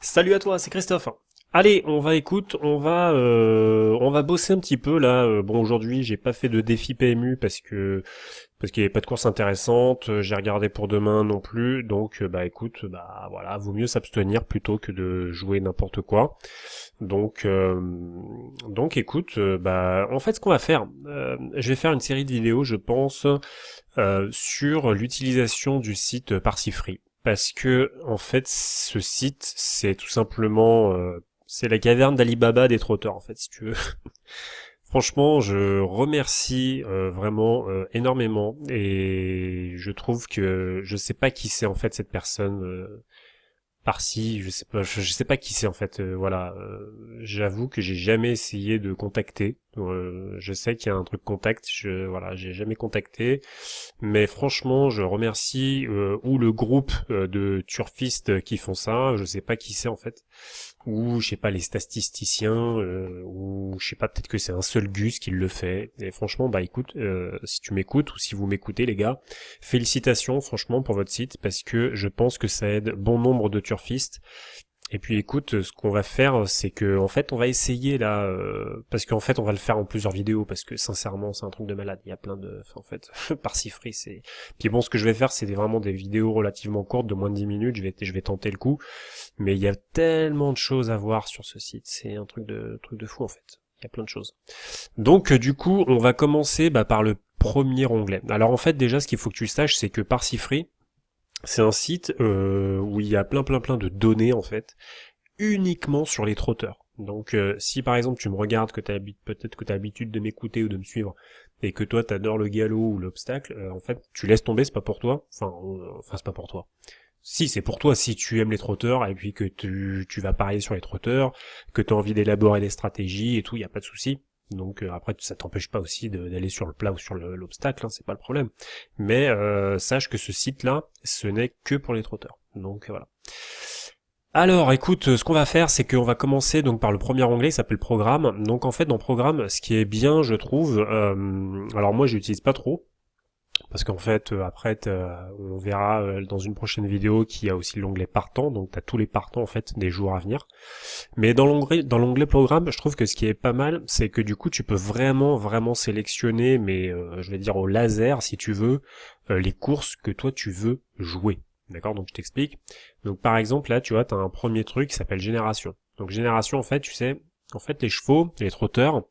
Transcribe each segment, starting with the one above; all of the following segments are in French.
Salut à toi, c'est Christophe. Allez, on va bosser un petit peu là. Bon, aujourd'hui, j'ai pas fait de défi PMU parce qu'il y avait pas de course intéressante. J'ai regardé pour demain non plus. Donc, bah écoute, bah voilà, vaut mieux s'abstenir plutôt que de jouer n'importe quoi. Donc, écoute, bah en fait, ce qu'on va faire, je vais faire une série de vidéos, je pense, sur l'utilisation du site Parsifree. Parce que en fait, ce site, c'est tout simplement, c'est la caverne d'Alibaba des trotteurs, en fait, si tu veux. Franchement, je remercie vraiment énormément, et je trouve que je sais pas qui c'est en fait cette personne. Par-ci, je sais pas qui c'est en fait. Voilà, j'avoue que j'ai jamais essayé de contacter. Je sais qu'il y a un truc contact. Voilà, j'ai jamais contacté. Mais franchement, je remercie ou le groupe de turfistes qui font ça. Je sais pas qui c'est en fait, ou je sais pas les statisticiens, ou je sais pas, peut-être que c'est un seul Gus qui le fait. Et franchement, bah écoute, si tu m'écoutes ou si vous m'écoutez les gars, félicitations franchement pour votre site parce que je pense que ça aide bon nombre de turfistes. Et puis écoute, ce qu'on va faire, c'est que en fait, on va essayer là, parce qu'en fait, on va le faire en plusieurs vidéos, parce que sincèrement, c'est un truc de malade. Il y a plein de, enfin, en fait, par Parsifree, c'est. Puis bon, ce que je vais faire, c'est vraiment des vidéos relativement courtes, de moins de 10 minutes. Je vais tenter le coup, mais il y a tellement de choses à voir sur ce site. C'est un truc de fou en fait. Il y a plein de choses. Donc du coup, on va commencer par le premier onglet. Alors en fait, déjà, ce qu'il faut que tu saches, c'est que Parsifree, c'est un site où il y a plein de données en fait, uniquement sur les trotteurs. Donc si par exemple tu me regardes, que peut-être que tu as l'habitude de m'écouter ou de me suivre, et que toi t'adores le galop ou l'obstacle, en fait tu laisses tomber, c'est pas pour toi. Enfin c'est pas pour toi. Si, c'est pour toi si tu aimes les trotteurs et puis que tu vas parier sur les trotteurs, que tu as envie d'élaborer des stratégies et tout, il y a pas de souci. Donc après ça t'empêche pas aussi d'aller sur le plat ou sur l'obstacle, hein, c'est pas le problème. Mais sache que ce site-là, ce n'est que pour les trotteurs. Donc voilà. Alors, écoute, ce qu'on va faire, c'est qu'on va commencer donc par le premier onglet, qui s'appelle Programme. Donc en fait, dans Programme, ce qui est bien, je trouve, alors moi, je l'utilise pas trop, parce qu'en fait, après, on verra dans une prochaine vidéo qu'il y a aussi l'onglet Partant, donc t'as tous les partants en fait des jours à venir. Mais dans l'onglet Programme, je trouve que ce qui est pas mal, c'est que du coup, tu peux vraiment sélectionner, mais je vais dire au laser, si tu veux, les courses que toi tu veux jouer. D'accord, donc je t'explique. Donc par exemple là, tu vois, t'as un premier truc qui s'appelle génération. Donc génération, en fait, tu sais, en fait les chevaux, les trotteurs,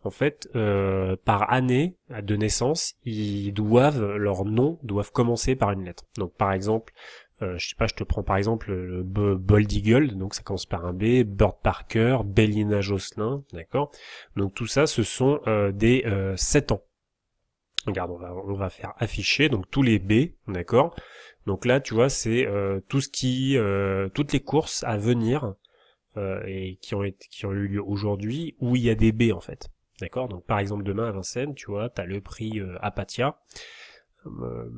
en fait, par année de naissance, leur nom doivent commencer par une lettre. Donc par exemple, je sais pas, je te prends par exemple le Bold Eagle, donc ça commence par un B, Bird Parker, Bellina Jocelyn, d'accord. Donc tout ça, ce sont des 7 ans. Regarde, on va faire afficher donc tous les B, d'accord. Donc là, tu vois, c'est toutes les courses à venir et qui ont eu lieu aujourd'hui où il y a des B en fait. D'accord. Donc par exemple demain à Vincennes, tu vois, t'as le prix Apatia. Euh,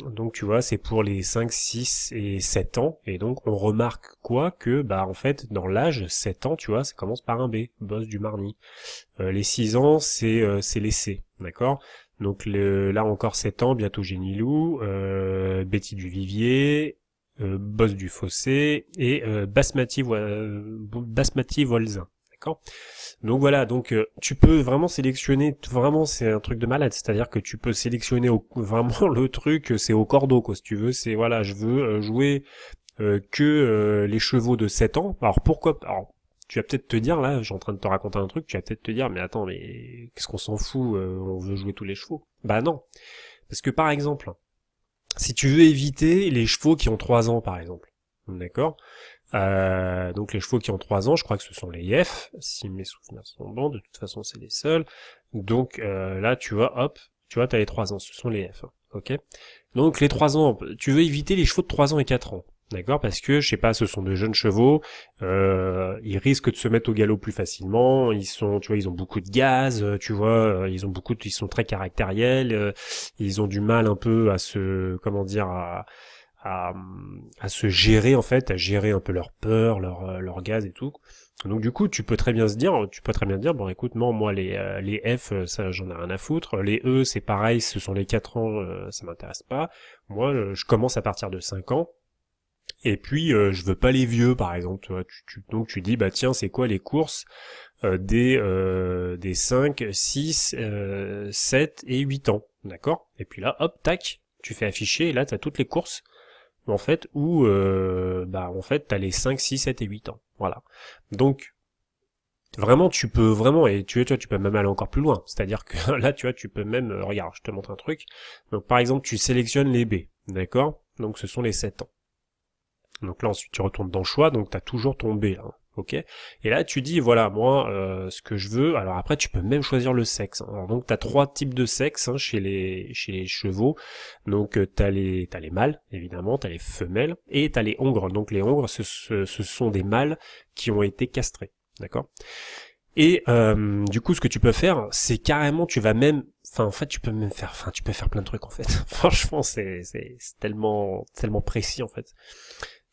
donc tu vois, c'est pour les 5, 6 et 7 ans. Et donc on remarque quoi que bah en fait dans l'âge 7 ans, tu vois, ça commence par un B, boss du Marny. Les 6 ans, c'est les C, d'accord. Donc là encore 7 ans, bientôt Génilou, Betty du Vivier, Boss du Fossé et Basmati Volzin, d'accord. Donc voilà, donc tu peux vraiment sélectionner, vraiment c'est un truc de malade, c'est-à-dire que tu peux sélectionner vraiment le truc, c'est au cordeau quoi, si tu veux, c'est voilà, je veux jouer que les chevaux de 7 ans. Alors pourquoi alors, tu vas peut-être te dire, là, je suis en train de te raconter un truc, tu vas peut-être te dire, mais attends, mais qu'est-ce qu'on s'en fout, on veut jouer tous les chevaux. Bah non. Parce que par exemple, si tu veux éviter les chevaux qui ont 3 ans, par exemple, d'accord. Donc les chevaux qui ont 3 ans, je crois que ce sont les F, si mes souvenirs sont bons, de toute façon c'est les seuls. Donc là, tu vois, hop, tu vois, t'as les 3 ans, ce sont les F, hein, ok. Donc les 3 ans, tu veux éviter les chevaux de 3 ans et 4 ans. D'accord, parce que je sais pas, ce sont de jeunes chevaux, ils risquent de se mettre au galop plus facilement. Ils sont, tu vois, ils ont beaucoup de gaz, tu vois, ils sont très caractériels, ils ont du mal un peu à se, comment dire, à, à se gérer en fait, à gérer un peu leur peur, leur gaz et tout. Donc du coup, tu peux très bien dire, bon écoute, non, moi les F, ça j'en ai rien à foutre. Les E, c'est pareil, ce sont les 4 ans, ça m'intéresse pas. Moi, je commence à partir de 5 ans. Et puis je veux pas les vieux par exemple, tu vois, donc tu dis bah tiens c'est quoi les courses des 5, 6, 7 et 8 ans, d'accord? Et puis là hop tac, tu fais afficher et là t'as toutes les courses en fait où bah en fait t'as les 5, 6, 7 et 8 ans. Voilà. Donc vraiment tu peux vraiment et tu vois tu peux même aller encore plus loin. C'est-à-dire que là tu vois tu peux même regarde, je te montre un truc. Donc par exemple, tu sélectionnes les B, d'accord? Donc ce sont les 7 ans. Donc là ensuite tu retournes dans choix, donc tu as toujours ton B là, hein, ok. Et là tu dis voilà moi ce que je veux. Alors après tu peux même choisir le sexe, hein. Alors, donc tu as trois types de sexe hein, chez les chevaux. Donc t'as les mâles évidemment, t'as les femelles et t'as les hongres. Donc les hongres ce sont des mâles qui ont été castrés, d'accord. Et du coup ce que tu peux faire c'est carrément tu vas même enfin en fait tu peux même faire enfin tu peux faire plein de trucs en fait. Franchement c'est tellement précis en fait.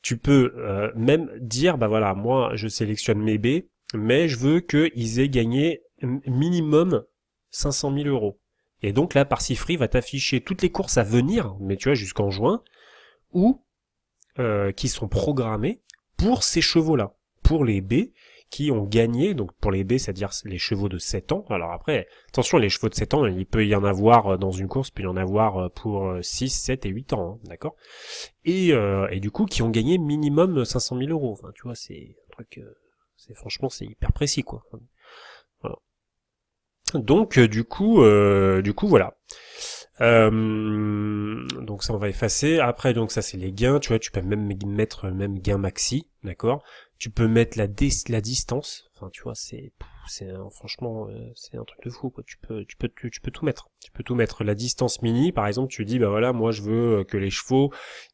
Tu peux même dire, bah voilà, moi je sélectionne mes B, mais je veux qu'ils aient gagné minimum 500 000 euros. Et donc là, Parsifree va t'afficher toutes les courses à venir, mais tu vois, jusqu'en juin, ou qui sont programmées pour ces chevaux-là, pour les B qui ont gagné, donc pour les B, c'est-à-dire les chevaux de 7 ans. Alors après, attention, les chevaux de 7 ans, il peut y en avoir dans une course, il peut y en avoir pour 6, 7 et 8 ans, hein, d'accord. Et du coup, qui ont gagné minimum 500 000 euros. Enfin, tu vois, c'est un truc, c'est franchement, c'est hyper précis, quoi. Voilà. Donc, du coup, voilà. Donc ça on va effacer. Après donc ça c'est les gains, tu vois, tu peux même mettre même gain maxi, d'accord. Tu peux mettre la distance. Enfin tu vois franchement c'est un truc de fou quoi. Tu peux tout mettre. Tu peux tout mettre. La distance mini par exemple, tu dis bah voilà moi je veux que les chevaux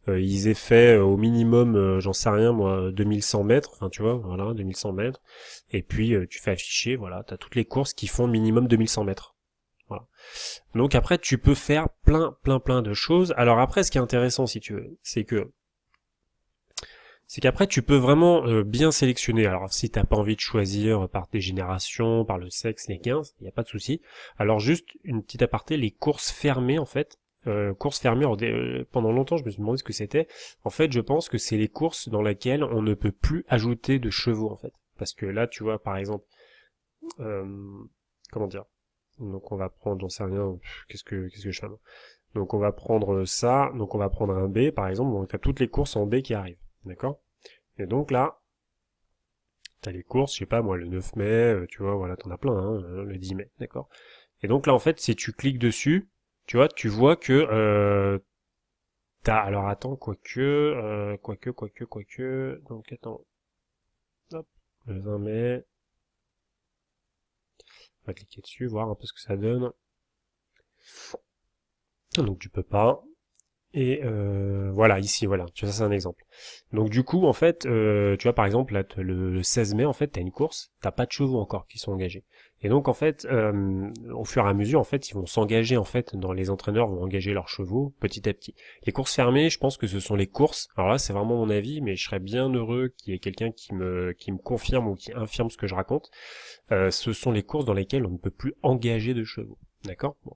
ils aient fait au minimum j'en sais rien moi 2100 mètres. Enfin tu vois voilà 2100 mètres. Et puis tu fais afficher voilà t'as toutes les courses qui font minimum 2100 mètres. Voilà. Donc après, tu peux faire plein de choses. Alors après, ce qui est intéressant, si tu veux, c'est qu'après, tu peux vraiment bien sélectionner. Alors si t'as pas envie de choisir par tes générations, par le sexe, les 15, il n'y a pas de souci. Alors juste une petite aparté, les courses fermées en fait. Courses fermées, pendant longtemps je me suis demandé ce que c'était. En fait je pense que c'est les courses dans lesquelles on ne peut plus ajouter de chevaux en fait. Parce que là tu vois par exemple, euh, comment dire, donc on va prendre, j'en sais rien, qu'est-ce que je fais là. Donc on va prendre ça, donc on va prendre un B par exemple, donc t'as toutes les courses en B qui arrivent, d'accord. Et donc là, t'as les courses, je sais pas moi, le 9 mai, tu vois, voilà, t'en as plein, hein, le 10 mai, d'accord. Et donc là en fait, si tu cliques dessus, tu vois, tu vois que alors attends, quoique, donc attends, hop, le 20 mai, on va cliquer dessus, voir un peu ce que ça donne. Donc tu peux pas. Et voilà, ici, voilà, tu vois, ça c'est un exemple. Donc du coup, en fait, tu vois, par exemple, là, le 16 mai, en fait, t'as une course, t'as pas de chevaux encore qui sont engagés. Et donc, en fait, au fur et à mesure, en fait, ils vont s'engager, en fait, les entraîneurs vont engager leurs chevaux petit à petit. Les courses fermées, je pense que ce sont les courses, alors là, c'est vraiment mon avis, mais je serais bien heureux qu'il y ait quelqu'un qui me confirme ou qui infirme ce que je raconte. Ce sont les courses dans lesquelles on ne peut plus engager de chevaux. D'accord? Bon.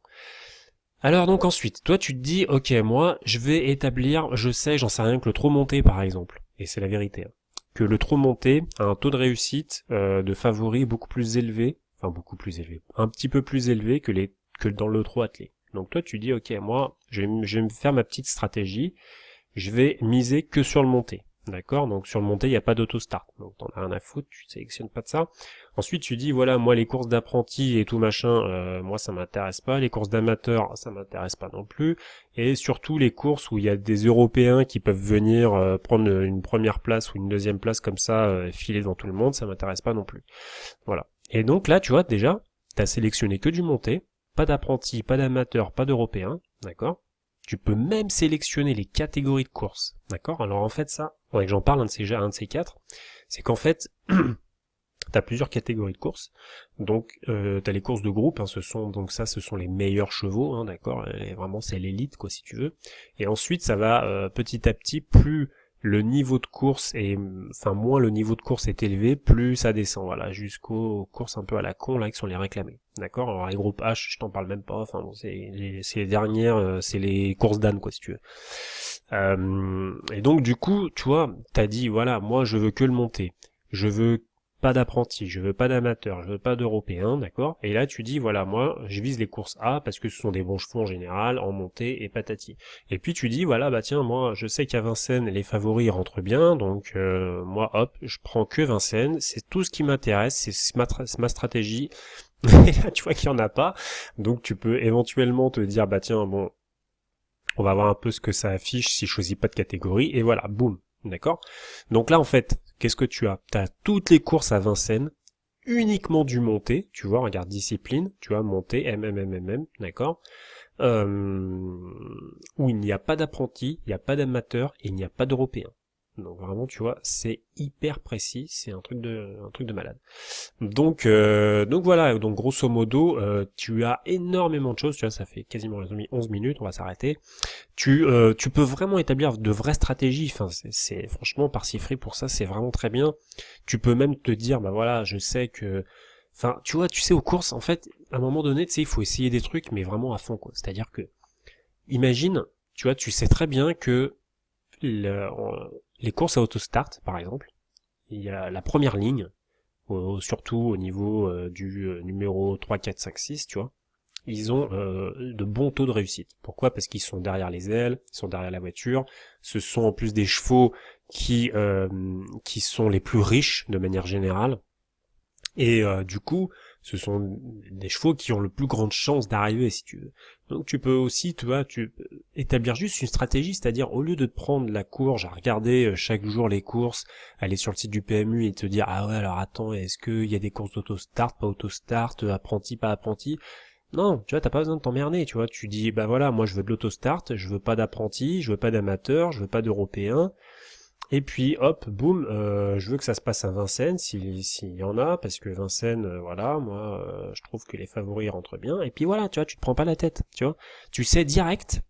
Alors donc ensuite, toi tu te dis, ok, moi je vais établir, je sais, j'en sais rien que le trot monté par exemple, et c'est la vérité, hein, que le trot monté a un taux de réussite de favori beaucoup plus élevé, enfin beaucoup plus élevé, un petit peu plus élevé que dans le trot attelé. Donc toi tu dis, ok, moi je vais me faire ma petite stratégie, je vais miser que sur le monté. D'accord? Donc sur le monté, il n'y a pas d'auto-start. Donc t'en as rien à foutre, tu sélectionnes pas de ça. Ensuite, tu dis, voilà, moi les courses d'apprentis et tout machin, moi ça m'intéresse pas. Les courses d'amateurs, ça m'intéresse pas non plus. Et surtout les courses où il y a des Européens qui peuvent venir prendre une première place ou une deuxième place comme ça, filer devant tout le monde, ça m'intéresse pas non plus. Voilà. Et donc là, tu vois, déjà, t'as sélectionné que du monté, pas d'apprentis, pas d'amateurs, pas d'Européens, d'accord? Tu peux même sélectionner les catégories de courses, d'accord? Alors en fait ça, faudrait que j'en parle un de ces quatre, c'est qu'en fait, t'as plusieurs catégories de courses. Donc t'as les courses de groupe, hein, ce sont les meilleurs chevaux, hein, d'accord? Et vraiment c'est l'élite quoi si tu veux. Et ensuite ça va petit à petit, plus le niveau de course est, enfin moins le niveau de course est élevé, plus ça descend, voilà, jusqu'aux courses un peu à la con là qui sont les réclamées. D'accord? Alors les groupes H, je t'en parle même pas, enfin bon, c'est les dernières, c'est les courses d'âne quoi si tu veux. Et donc du coup, tu vois, t'as dit voilà, moi je veux que le monter. Je veux pas d'apprenti, je veux pas d'amateur, je veux pas d'européen, d'accord? Et là tu dis voilà, moi je vise les courses A parce que ce sont des bons chevaux en général, en montée et patati. Et puis tu dis voilà, bah tiens, moi je sais qu'à Vincennes les favoris rentrent bien, donc moi hop, je prends que Vincennes, c'est tout ce qui m'intéresse, c'est ma stratégie. Et là tu vois qu'il y en a pas, donc tu peux éventuellement te dire bah tiens bon, on va voir un peu ce que ça affiche si je choisis pas de catégorie, et voilà, boum, d'accord? Donc là, en fait, qu'est-ce que tu as? Tu as toutes les courses à Vincennes, uniquement du monté, tu vois, regarde discipline, tu vois, monté, d'accord? Où il n'y a pas d'apprenti, il n'y a pas d'amateur, et il n'y a pas d'européen. Donc vraiment, tu vois, c'est hyper précis, c'est un truc de malade. Donc voilà, donc grosso modo, tu as énormément de choses, tu vois, ça fait quasiment 11 minutes, on va s'arrêter. Tu peux vraiment établir de vraies stratégies, enfin, c'est franchement, Parsifree pour ça, c'est vraiment très bien. Tu peux même te dire, bah voilà, je sais que, enfin, tu vois, tu sais, aux courses, en fait, à un moment donné, tu sais, il faut essayer des trucs, mais vraiment à fond, quoi. C'est-à-dire que, imagine, tu vois, tu sais très bien que les courses à autostart, par exemple, il y a la première ligne, surtout au niveau du numéro 3, 4, 5, 6, tu vois, ils ont de bons taux de réussite. Pourquoi? Parce qu'ils sont derrière les ailes, ils sont derrière la voiture, ce sont en plus des chevaux qui sont les plus riches de manière générale, et du coup, ce sont des chevaux qui ont le plus grande chance d'arriver, si tu veux. Donc tu peux aussi, tu vois, tu peux établir juste une stratégie, c'est-à-dire au lieu de te prendre la courge à regarder chaque jour les courses, aller sur le site du PMU et te dire ah ouais alors attends, est-ce qu'il y a des courses d'auto-start, pas auto-start, apprenti, pas apprenti. Non, tu vois, t'as pas besoin de t'emmerder, tu vois, tu dis bah voilà, moi je veux de l'auto-start, je veux pas d'apprenti, je veux pas d'amateur, je veux pas d'européen. Et puis hop, boum, je veux que ça se passe à Vincennes, s'il y en a, parce que Vincennes, voilà, moi, je trouve que les favoris rentrent bien. Et puis voilà, tu vois, tu te prends pas la tête, tu vois. Tu sais direct,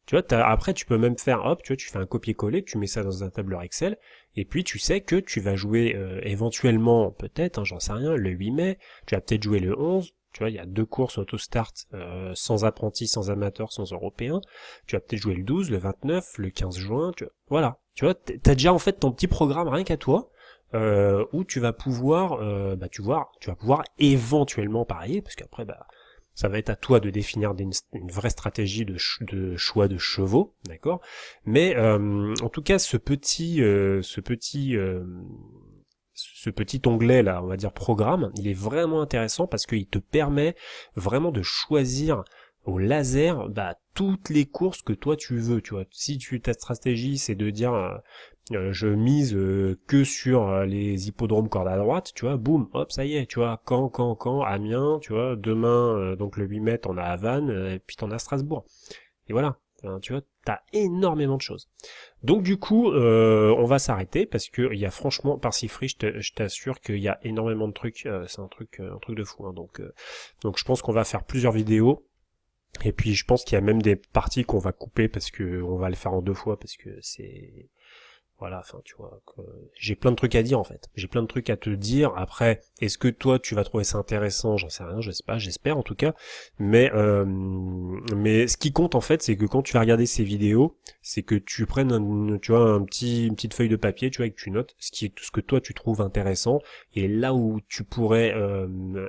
tu vois, après tu peux même faire, hop, tu vois, tu fais un copier-coller, tu mets ça dans un tableur Excel, et puis tu sais que tu vas jouer éventuellement, peut-être, hein, j'en sais rien, le 8 mai, tu vas peut-être jouer le 11, tu vois, il y a 2 courses auto-start sans apprenti, sans amateur, sans européen. Tu vas peut-être jouer le 12, le 29, le 15 juin, tu vois. Voilà. Tu vois, t'as déjà en fait ton petit programme rien qu'à toi, où tu vas pouvoir, bah tu vas pouvoir éventuellement parier, parce qu'après, bah, ça va être à toi de définir une vraie stratégie de choix de chevaux, d'accord. Mais en tout cas, ce petit onglet là, on va dire programme, il est vraiment intéressant parce qu'il te permet vraiment de choisir au laser bah, toutes les courses que toi tu veux, tu vois. Si ta stratégie c'est de dire je mise que sur les hippodromes corde à droite, tu vois, boum, hop, ça y est, tu vois, quand, Amiens, tu vois, demain, donc le 8 mai, t'en as à Vannes, et puis t'en as à Strasbourg. Et voilà, enfin, tu vois, t'as énormément de choses. Donc du coup, on va s'arrêter parce que il y a franchement Parsifree, je t'assure qu'il y a énormément de trucs. C'est un truc de fou. Hein, donc je pense qu'on va faire plusieurs vidéos. Et puis je pense qu'il y a même des parties qu'on va couper parce que on va le faire en 2 fois parce que c'est voilà, enfin tu vois, j'ai plein de trucs à dire en fait. J'ai plein de trucs à te dire. Après, est-ce que toi tu vas trouver ça intéressant? J'en sais rien, je sais pas, j'espère en tout cas. Mais ce qui compte en fait, c'est que quand tu vas regarder ces vidéos, c'est que tu prennes tu vois, une petite feuille de papier, tu vois, et que tu notes ce que toi tu trouves intéressant, et là où tu pourrais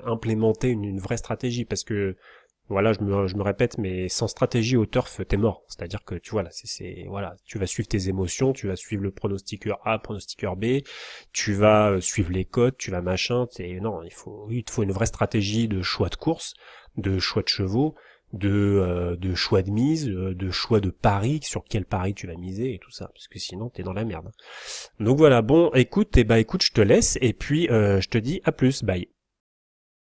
implémenter une vraie stratégie, parce que voilà, je me répète, mais sans stratégie au turf, t'es mort. C'est-à-dire que tu vois là, voilà, tu vas suivre tes émotions, tu vas suivre le pronostiqueur A, pronostiqueur B, tu vas suivre les cotes, tu vas machin. Non, il te faut une vraie stratégie de choix de course, de choix de chevaux, de choix de mise, de choix de pari, sur quel pari tu vas miser et tout ça, parce que sinon t'es dans la merde. Donc voilà, bon, écoute, je te laisse et puis je te dis à plus, bye.